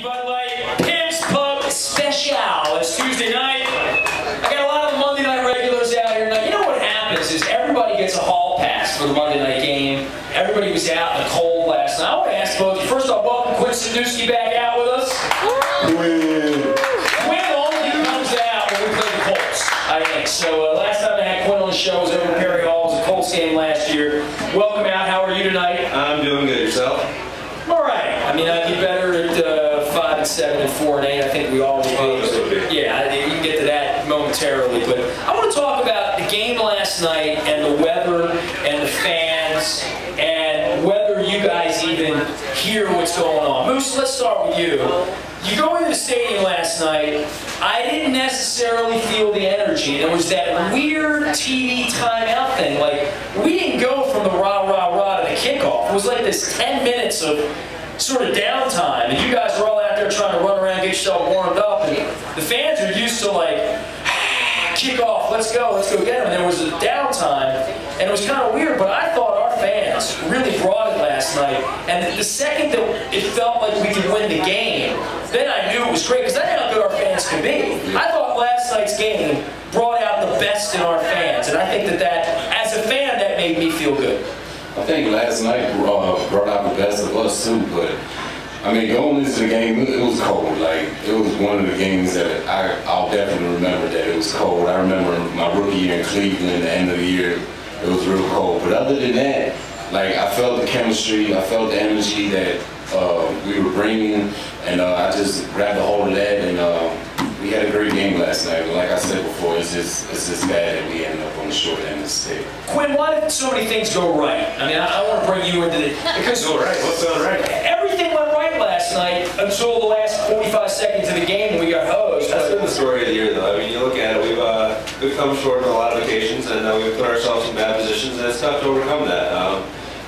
Bud Light Pimps Pub Special. It's Tuesday night. I got a lot of the Monday night regulars out here tonight. You know what happens is everybody gets a hall pass for the Monday night game. Everybody was out in the cold last night. I want to ask both of you. First off, welcome Quinn Sypniewski back out with us. Quinn only comes out when we play the Colts, I think. So last time I had Quinn on the show was over in Perry Hall. It was a Colts game last year. Welcome out. How are you tonight? I'm doing good. Yourself? All right. I mean, I'd be better at 5 and 7 and 4 and 8. I think we all would be. Yeah, you can get to that momentarily. But I want to talk about the game last night and the weather and the fans and whether you guys even hear what's going on. Musa, let's start with you. You go into the stadium last night. I didn't necessarily feel the energy. There was that weird TV timeout thing. Like, we didn't go from the rah, rah, rah to the kickoff. It was like this 10 minutes of sort of downtime, and you guys were all out there trying to run around, get yourself warmed up, and the fans are used to like, kickoff, let's go get them. And there was a downtime, and it was kind of weird, but I thought our fans really brought it last night, and the second that it felt like we could win the game, then I knew it was great, because that's how good our fans can be. I thought last night's game brought out the best in our fans, and I think that as a fan, that made me feel good. I think last night brought out the best of us too, but I mean, going into the game, it was cold. Like, it was one of the games that I'll definitely remember that it was cold. I remember my rookie year in Cleveland, the end of the year, it was real cold. But other than that, like, I felt the chemistry, I felt the energy that we were bringing, and I just grabbed a hold of that, and we had a great game last night. But like I said before, it's just bad that we ended up on the short end of the stick. Quinn, why did so many things go right? I mean, I want to bring you into it because Go right. What's going right? everything went right last night until the last 45 seconds of the game when we got hosed. That's been the story of the year, though. I mean, you look at it, we've come short on a lot of occasions, and we've put ourselves in bad positions, and it's tough to overcome that.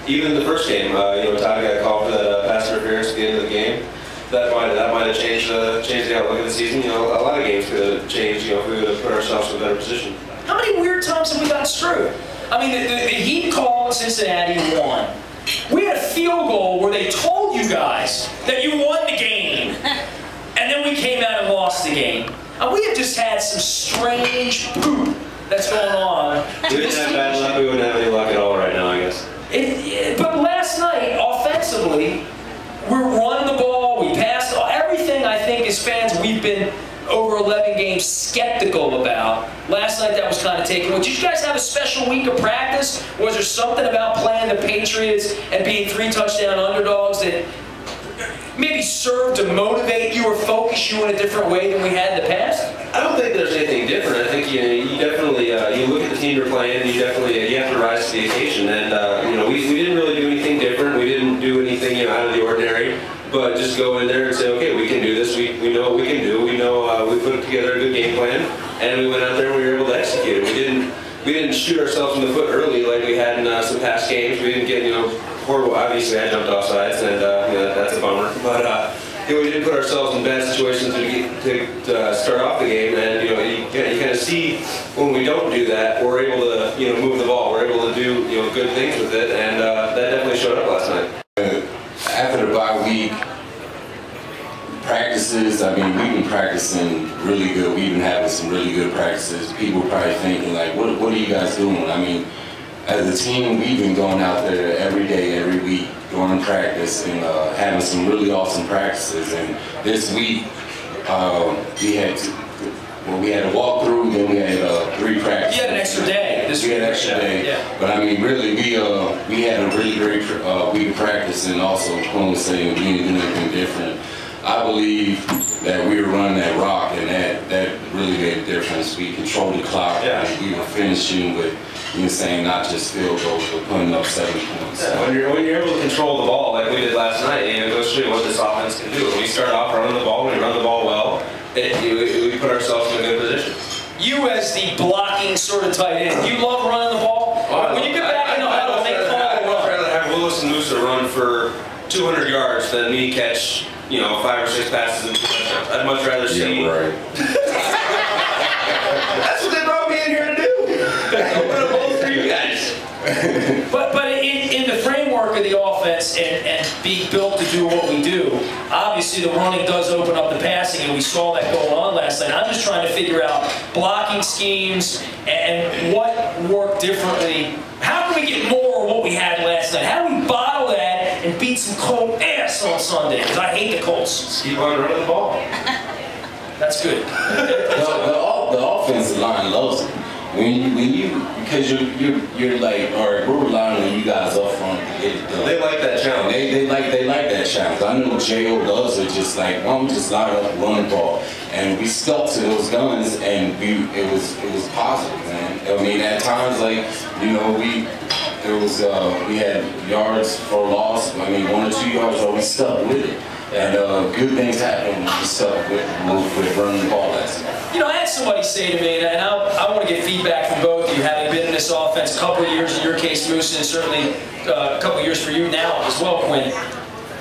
Even the first game, Todd got called for that pass interference at the end of the game. That might have changed the outlook of the season. A lot of games could have changed. If we would have put ourselves in a better position. How many weird times have we gotten screwed? I mean, the Heat called Cincinnati won. We had a field goal where they told you guys that you won the game, and then we came out and lost the game. And we have just had some strange poop that's going on. If we didn't have bad luck, we wouldn't have any luck at all right now, I guess. But last night, offensively, we're running the ball, we passed, everything I think as fans we've been over 11 games skeptical about. Last night that was kind of taken. Did you guys have a special week of practice? Was there something about playing the Patriots and being 3 touchdown underdogs that maybe served to motivate you or focus you in a different way than we had in the past? I don't think there's anything different. I think you definitely you look at the team you're playing, and you have to rise to the occasion. And we didn't really do anything different. We didn't do anything out of the ordinary. But just go in there and say, okay, we can do this. We know what we can do. We know we put together a good game plan, and we went out there and we were able to execute it. We didn't shoot ourselves in the foot early like we had in some past games. We didn't get horrible. Obviously, I jumped off sides, and that's a bummer. But we didn't put ourselves in bad situations to start off the game. And you kind of see when we don't do that, we're able to move the ball. We're able to do good things with it, and that definitely showed up last night. After the bye week practices, I mean, we've been practicing really good. We've been having some really good practices. People are probably thinking, like, what are you guys doing? I mean, as a team, we've been going out there every day, every week, during practice, and having some really awesome practices. And this week, we had a walkthrough, then we had 3 practices. You had an extra day. We had an extra day. Yeah. But I mean, really, we had a really great week of practice, and also Quinn was saying we didn't do anything different. I believe that we were running that rock, and that really made a difference. We controlled the clock, and we were finishing with, not just field goals, but putting up 7 points. Yeah, when you're able to control the ball like we did last night, it goes to show you what this offense can do. When we start off running the ball, when we run the ball well, we put ourselves in a good position. You as the blocking sort of tight end, you love running the ball? When you get back in the huddle, make the ball I'd much rather have Willis and Musa run for 200 yards than me catch 5 or 6 passes and 2 touchdowns. I'd much rather see. Yeah, right. That's what they brought me in here to do. Open up holes for you guys. But in the framework of the offense and being built to do what we do, obviously the running does open up the passing, and we saw that going on last night. I'm just trying to figure out blocking schemes and what worked differently. How can we get more of what we had last night? How do we bottle that and beat some Colt ass on Sunday? Because I hate the Colts. Just keep on running the ball. That's good. The offensive line loves it. Because you're like, all right, we're relying on you guys up front to get it done. They like that challenge. They like that challenge. I know J.O. does it, just like, why don't we just line up, run the ball, and we stuck to those guns, and it was positive, man. I mean, at times, like, you know, we had yards for loss. I mean, 1 or 2 yards, but we stuck with it. And good things happen when we stuck with running the ball last night. You know, I had somebody say to me, and I want to get feedback from both of you, having been in this offense a couple of years, in your case, Musa, and certainly a couple of years for you now as well, Quinn.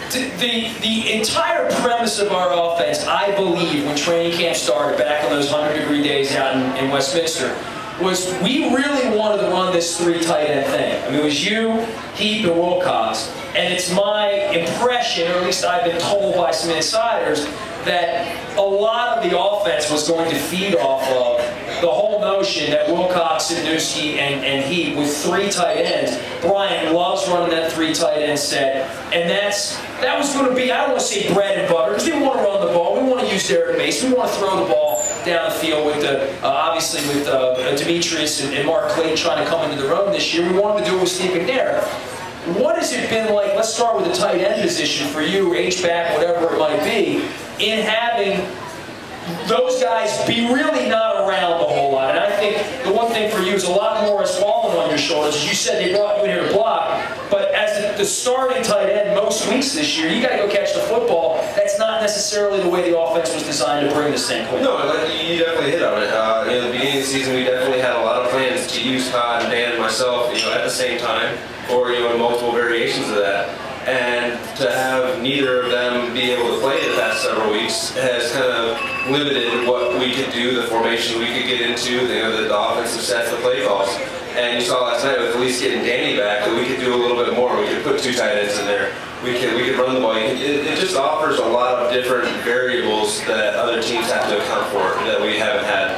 The entire premise of our offense, I believe, when training camp started back on those 100-degree days out in Westminster, was we really wanted to run this 3 tight end thing. I mean, it was you, Heap, and Wilcox. And it's my impression, or at least I've been told by some insiders, that a lot of the offense was going to feed off of the whole notion that Wilcox, Sypniewski, and Heap with 3 tight ends. Brian loves running that 3 tight end set, and that was going to be, I don't want to say bread and butter, because we want to run the ball, we want to use Derek Mason, we want to throw the ball down the field with obviously with Demetrius and Mark Clayton trying to come into their own this year. We wanted to do it with Steve McNair. What has it been like, let's start with the tight end position for you, H-back, whatever it might be, in having those guys be really not around a whole lot? And I think the one thing for you is a lot more has fallen on your shoulders. As you said, they brought you in here to block, but as the starting tight end most weeks this year, you got to go catch the football. That's not necessarily the way the offense was designed to bring this thing. No, you definitely hit on it. In the beginning of the season, we definitely had a lot of plans to use Todd and Dan and myself, you know, at the same time, or multiple variations of that. And to have neither of them be able to play the past several weeks has kind of limited what we could do, the formation we could get into, the offensive sets, the play calls. And you saw last night with at least getting Danny back that we could do a little bit more. We could put 2 tight ends in there. We could run the ball. It just offers a lot of different variables that other teams have to account for that we haven't had